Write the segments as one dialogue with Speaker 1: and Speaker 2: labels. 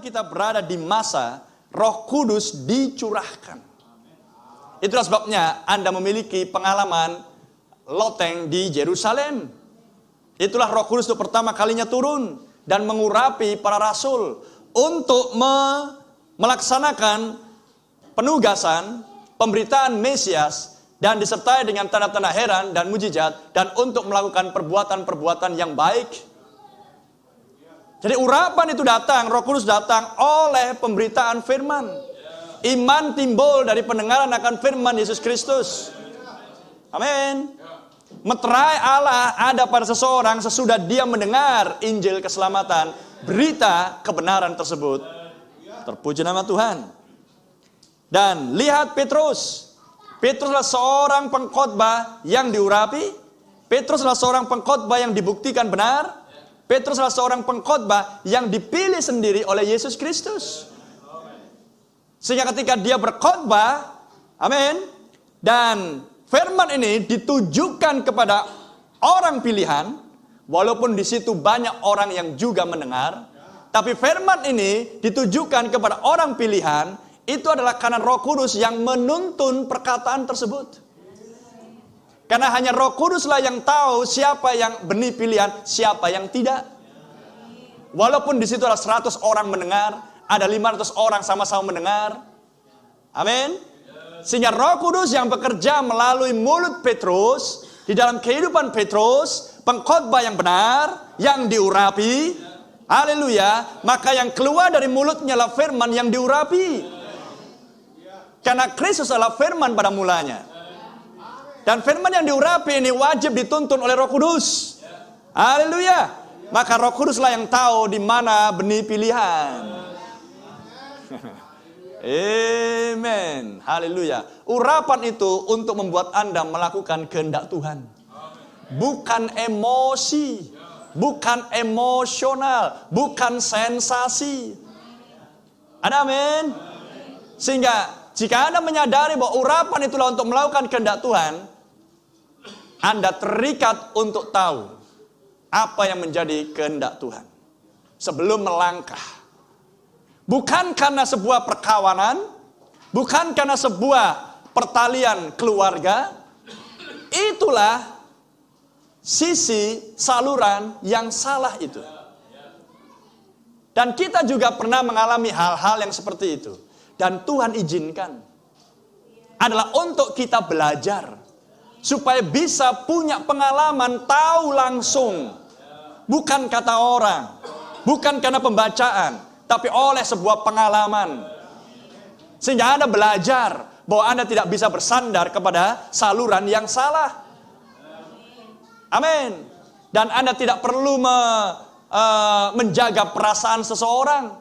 Speaker 1: Kita berada di masa Roh Kudus dicurahkan. Itulah sebabnya Anda memiliki pengalaman loteng di Yerusalem. Itulah Roh Kudus itu pertama kalinya turun dan mengurapi para rasul untuk melaksanakan penugasan pemberitaan Mesias dan disertai dengan tanda-tanda heran dan mujizat dan untuk melakukan perbuatan-perbuatan yang baik. Jadi urapan itu datang, Roh Kudus datang oleh pemberitaan firman. Iman timbul dari pendengaran akan firman Yesus Kristus. Amin. Meterai Allah ada pada seseorang sesudah dia mendengar Injil keselamatan, berita kebenaran tersebut. Terpuji nama Tuhan. Dan lihat Petrus. Petrus adalah seorang pengkhotbah yang diurapi. Petrus adalah seorang pengkhotbah yang dibuktikan benar. Petrus adalah seorang pengkhotbah yang dipilih sendiri oleh Yesus Kristus. Sehingga ketika dia berkhotbah, amin, dan firman ini ditujukan kepada orang pilihan, walaupun di situ banyak orang yang juga mendengar, tapi firman ini ditujukan kepada orang pilihan, itu adalah karena Roh Kudus yang menuntun perkataan tersebut. Karena hanya Roh Kuduslah yang tahu siapa yang benih pilihan, siapa yang tidak. Walaupun di situ ada 100 orang mendengar, ada 500 orang sama-sama mendengar. Amin. Sehingga Roh Kudus yang bekerja melalui mulut Petrus, di dalam kehidupan Petrus, pengkhotbah yang benar, yang diurapi. Haleluya. Maka yang keluar dari mulutnya adalah firman yang diurapi. Karena Kristus adalah firman pada mulanya. Dan firman yang diurapi ini wajib dituntun oleh Roh Kudus. Haleluya. Maka Roh Kuduslah yang tahu di mana benih pilihan. Amen. Haleluya. Urapan itu untuk membuat Anda melakukan kehendak Tuhan. Bukan emosi, bukan emosional, bukan sensasi. Ada amin. Sehingga jika Anda menyadari bahwa urapan itulah untuk melakukan kehendak Tuhan, Anda terikat untuk tahu apa yang menjadi kehendak Tuhan sebelum melangkah. Bukan karena sebuah perkawanan, bukan karena sebuah pertalian keluarga. Itulah sisi saluran yang salah itu. Dan kita juga pernah mengalami hal-hal yang seperti itu. Dan Tuhan izinkan. Adalah untuk kita belajar. Supaya bisa punya pengalaman, tahu langsung. Bukan kata orang. Bukan karena pembacaan. Tapi oleh sebuah pengalaman. Sehingga Anda belajar bahwa Anda tidak bisa bersandar kepada saluran yang salah. Amin. Dan Anda tidak perlu menjaga perasaan seseorang.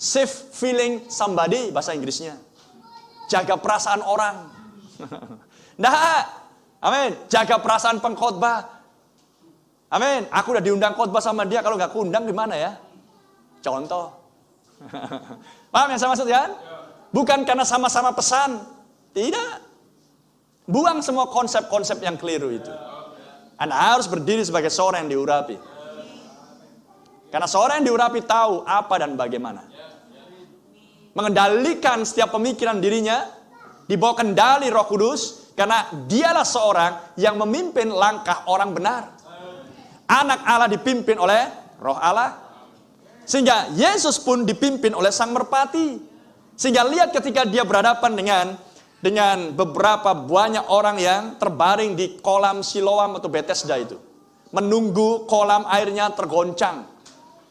Speaker 1: Save feeling somebody, bahasa Inggrisnya. Jaga perasaan orang. Nah, amin. Jaga perasaan pengkhotbah. Amin. Aku udah diundang khotbah sama dia, kalau nggak kuundang gimana ya? Contoh. Paham yang saya maksud kan? Bukan karena sama-sama pesan. Tidak. Buang semua konsep-konsep yang keliru itu. Anda harus berdiri sebagai seorang yang diurapi. Karena seorang yang diurapi tahu apa dan bagaimana. Mengendalikan setiap pemikiran dirinya di bawah kendali Roh Kudus, karena dialah seorang yang memimpin langkah orang benar. Anak Allah dipimpin oleh Roh Allah. Sehingga Yesus pun dipimpin oleh Sang Merpati. Sehingga lihat ketika dia berhadapan dengan beberapa banyak orang yang terbaring di kolam Siloam atau Bethesda itu. Menunggu kolam airnya tergoncang.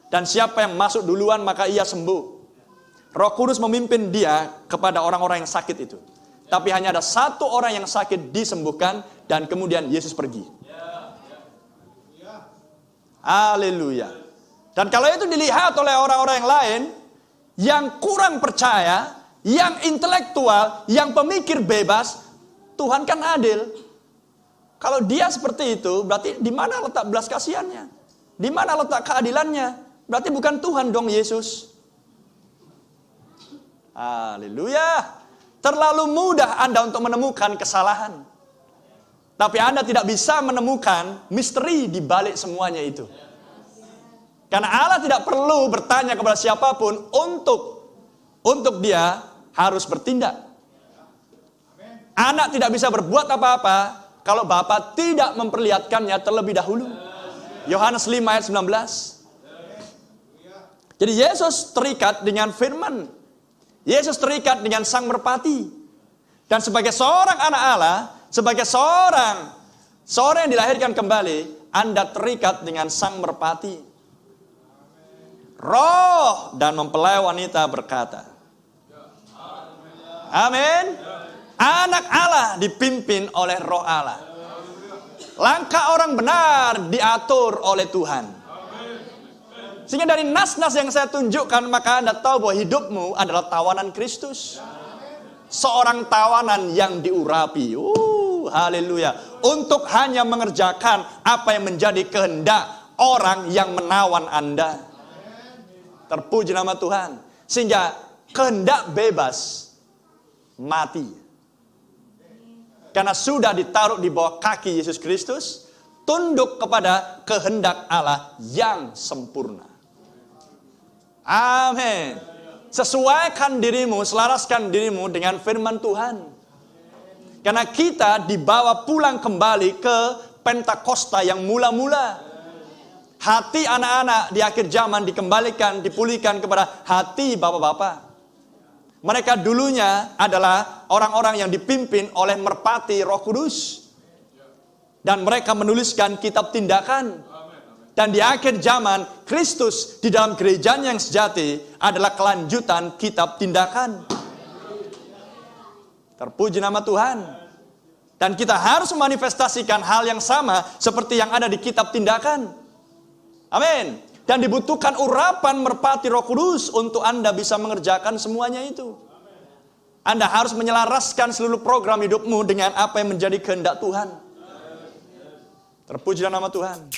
Speaker 1: Dan siapa yang masuk duluan maka ia sembuh. Roh Kudus memimpin dia kepada orang-orang yang sakit itu. Tapi hanya ada satu orang yang sakit disembuhkan dan kemudian Yesus pergi. Haleluya. Dan kalau itu dilihat oleh orang-orang yang lain yang kurang percaya, yang intelektual, yang pemikir bebas, Tuhan kan adil. Kalau dia seperti itu, berarti di mana letak belas kasihannya? Di mana letak keadilannya? Berarti bukan Tuhan dong Yesus. Haleluya. Terlalu mudah Anda untuk menemukan kesalahan. Tapi Anda tidak bisa menemukan misteri di balik semuanya itu. Karena Allah tidak perlu bertanya kepada siapapun untuk dia harus bertindak. Anak tidak bisa berbuat apa-apa kalau Bapa tidak memperlihatkannya terlebih dahulu. Yohanes 5 ayat 19. Jadi Yesus terikat dengan firman. Yesus terikat dengan Sang Merpati. Dan sebagai seorang anak Allah, sebagai seorang yang dilahirkan kembali, Anda terikat dengan Sang Merpati. Roh dan mempelai wanita berkata, amin. Anak Allah dipimpin oleh Roh Allah. Langkah orang benar diatur oleh Tuhan. Sehingga dari nas-nas yang saya tunjukkan, maka Anda tahu bahwa hidupmu adalah tawanan Kristus. Seorang tawanan yang diurapi. Haleluya. Untuk hanya mengerjakan apa yang menjadi kehendak orang yang menawan Anda. Terpuji nama Tuhan. Sehingga kehendak bebas mati. Karena sudah ditaruh di bawah kaki Yesus Kristus, tunduk kepada kehendak Allah yang sempurna. Amin. Sesuaikan dirimu, selaraskan dirimu dengan firman Tuhan. Karena kita dibawa pulang kembali ke Pentakosta yang mula-mula. Hati anak-anak di akhir zaman dikembalikan, dipulihkan kepada hati bapak-bapak. Mereka dulunya adalah orang-orang yang dipimpin oleh merpati Roh Kudus. Dan mereka menuliskan kitab tindakan. Dan di akhir zaman, Kristus di dalam gerejanya yang sejati adalah kelanjutan kitab tindakan. Terpuji nama Tuhan. Dan kita harus memanifestasikan hal yang sama seperti yang ada di kitab tindakan. Amin. Dan dibutuhkan urapan merpati Roh Kudus untuk Anda bisa mengerjakan semuanya itu. Anda harus menyelaraskan seluruh program hidupmu dengan apa yang menjadi kehendak Tuhan. Terpujilah nama Tuhan.